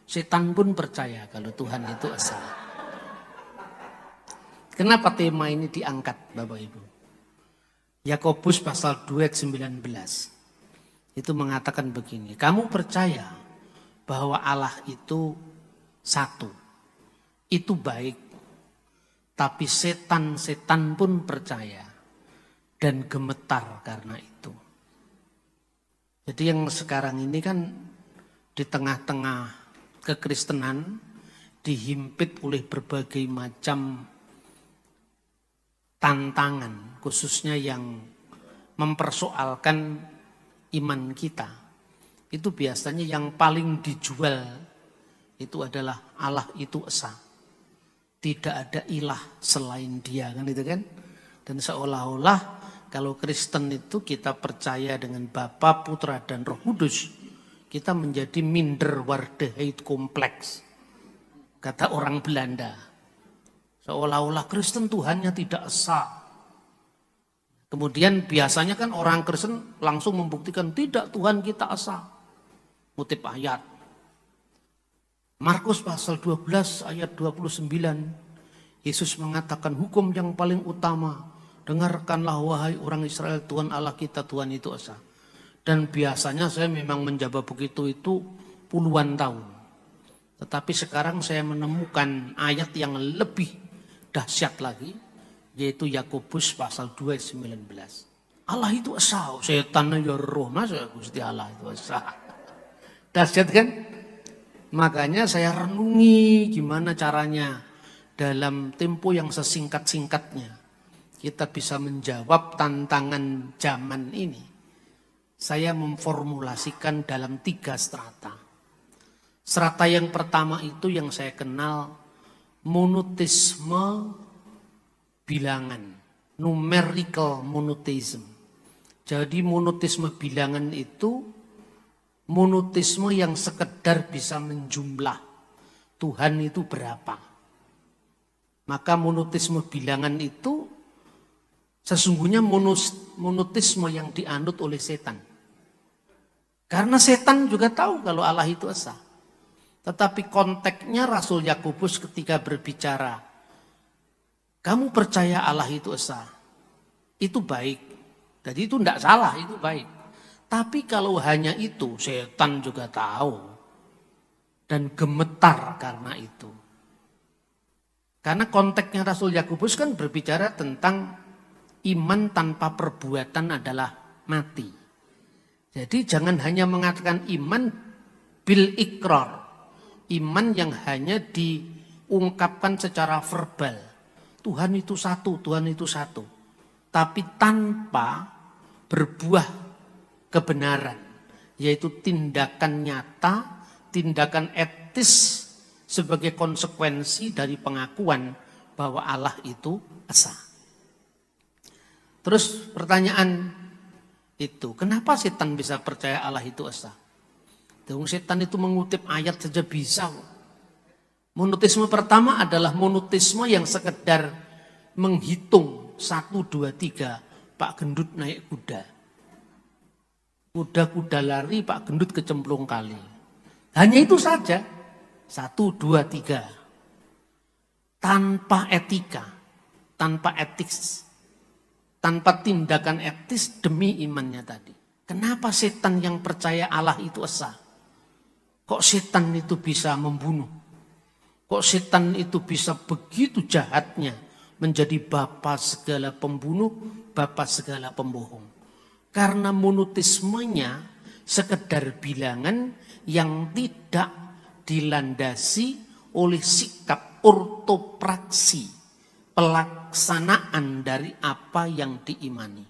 Setan pun percaya kalau Tuhan itu esa. Kenapa tema ini diangkat Bapak Ibu? Yakobus pasal 2 ayat 19 itu mengatakan begini, kamu percaya bahwa Allah itu satu, itu baik, tapi setan-setan pun percaya dan gemetar karena itu. Jadi yang sekarang ini kan di tengah-tengah kekristenan dihimpit oleh berbagai macam tantangan, khususnya yang mempersoalkan iman kita. Itu biasanya yang paling dijual itu adalah Allah itu esa. Tidak ada ilah selain Dia, kan itu kan? Dan seolah-olah kalau Kristen itu kita percaya dengan Bapa, Putra dan Roh Kudus, kita menjadi minderwaardigheid kompleks. Kata orang Belanda. Seolah-olah Kristen Tuhannya tidak esa. Kemudian biasanya kan orang Kristen langsung membuktikan tidak, Tuhan kita esa. Kutip ayat. Markus pasal 12 ayat 29. Yesus mengatakan hukum yang paling utama. Dengarkanlah wahai orang Israel, Tuhan Allah kita, Tuhan itu esa. Dan biasanya saya memang menjawab begitu itu puluhan tahun. Tetapi sekarang saya menemukan ayat yang lebih dahsyat lagi, yaitu Yakobus pasal 2 ayat 19. Allah itu esa, setan ya roh, masa Gusti Allah itu esa. Dahsyat kan? Makanya saya renungi gimana caranya dalam tempo yang sesingkat-singkatnya kita bisa menjawab tantangan zaman ini. Saya memformulasikan dalam 3 strata. Strata yang pertama itu yang saya kenal monoteisme bilangan, numerical monotheism. Jadi monoteisme bilangan itu monoteisme yang sekedar bisa menjumlah Tuhan itu berapa. Maka monoteisme bilangan itu sesungguhnya monoteisme yang dianut oleh setan. Karena setan juga tahu kalau Allah itu esa. Tetapi konteksnya Rasul Yakobus ketika berbicara, kamu percaya Allah itu esa, itu baik. Jadi itu tidak salah, itu baik. Tapi kalau hanya itu, setan juga tahu. Dan gemetar karena itu. Karena konteksnya Rasul Yakobus kan berbicara tentang iman tanpa perbuatan adalah mati. Jadi jangan hanya mengatakan iman bil ikrar. Iman yang hanya diungkapkan secara verbal. Tuhan itu satu, Tuhan itu satu. Tapi tanpa berbuah kebenaran. Yaitu tindakan nyata, tindakan etis sebagai konsekuensi dari pengakuan bahwa Allah itu esa. Terus pertanyaan itu, kenapa setan bisa percaya Allah itu esa? Setan itu mengutip ayat saja bisa. Monoteisme pertama adalah monoteisme yang sekedar menghitung 1, 2, 3. Pak Gendut naik kuda. Kuda-kuda lari, Pak Gendut kecemplung kali. Hanya itu saja. 1, 2, 3. Tanpa etika, tanpa etik. Tanpa tindakan etis demi imannya tadi. Kenapa setan yang percaya Allah itu esa? Kok setan itu bisa membunuh? Kok setan itu bisa begitu jahatnya menjadi bapa segala pembunuh, bapa segala pembohong? Karena monoteismenya sekedar bilangan yang tidak dilandasi oleh sikap ortopraksi. Pelaksanaan dari apa yang diimani.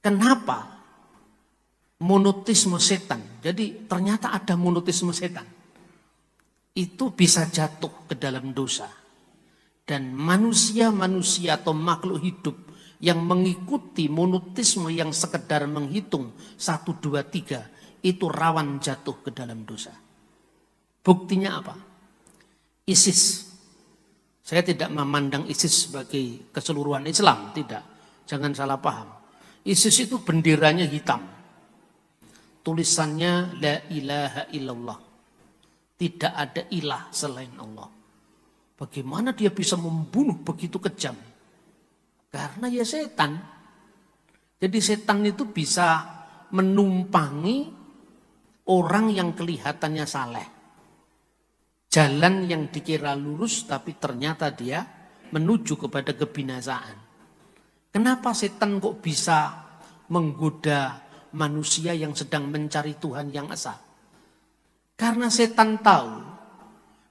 Kenapa? Monoteisme setan. Jadi ternyata ada monoteisme setan. Itu bisa jatuh ke dalam dosa. Dan manusia-manusia atau makhluk hidup yang mengikuti monoteisme yang sekedar menghitung 1, 2, 3. Itu rawan jatuh ke dalam dosa. Buktinya apa? ISIS. Saya tidak memandang ISIS sebagai keseluruhan Islam, tidak. Jangan salah paham. ISIS itu benderanya hitam. Tulisannya La ilaha illallah. Tidak ada ilah selain Allah. Bagaimana dia bisa membunuh begitu kejam? Karena ya setan. Jadi setan itu bisa menumpangi orang yang kelihatannya saleh. Jalan yang dikira lurus tapi ternyata dia menuju kepada kebinasaan. Kenapa setan kok bisa menggoda manusia yang sedang mencari Tuhan yang esa? Karena setan tahu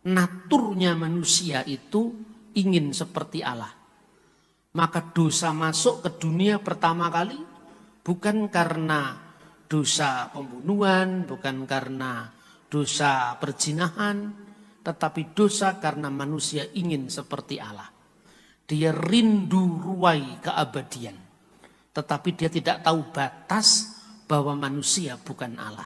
naturnya manusia itu ingin seperti Allah. Maka dosa masuk ke dunia pertama kali bukan karena dosa pembunuhan, bukan karena dosa perzinahan, tetapi dosa karena manusia ingin seperti Allah. Dia rindu ruai keabadian. Tetapi dia tidak tahu batas bahwa manusia bukan Allah.